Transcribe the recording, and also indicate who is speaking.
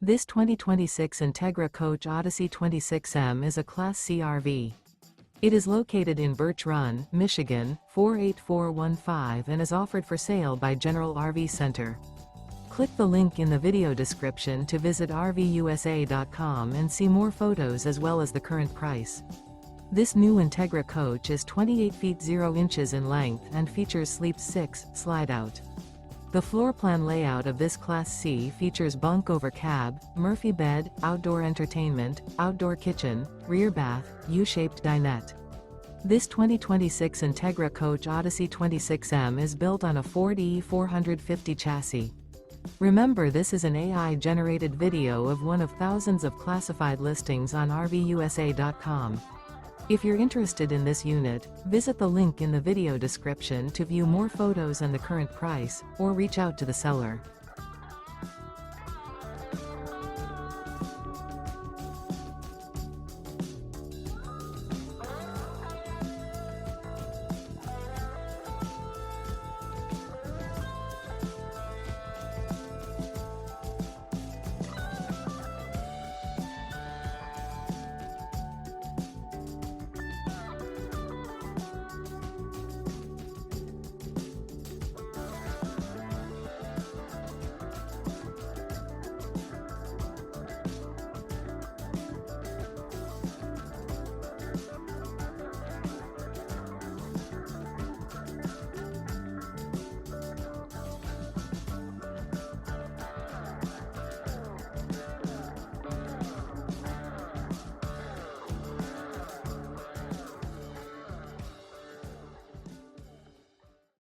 Speaker 1: This 2026 Entegra Coach Odyssey 26M is a Class C RV. It is located in Birch Run, Michigan, 48415 and is offered for sale by General RV Center. Click the link in the video description to visit RVUSA.com and see more photos as well as the current price. This new Entegra Coach is 28 feet 0 inches in length and features Sleep 6 Slideout. The floor plan layout of this Class C features bunk over cab, Murphy bed, outdoor entertainment, outdoor kitchen, rear bath, U-shaped dinette. This 2026 Entegra Coach Odyssey 26M is built on a Ford E450 chassis. Remember, this is an AI-generated video of one of thousands of classified listings on RVUSA.com. If you're interested in this unit, visit the link in the video description to view more photos and the current price, or reach out to the seller.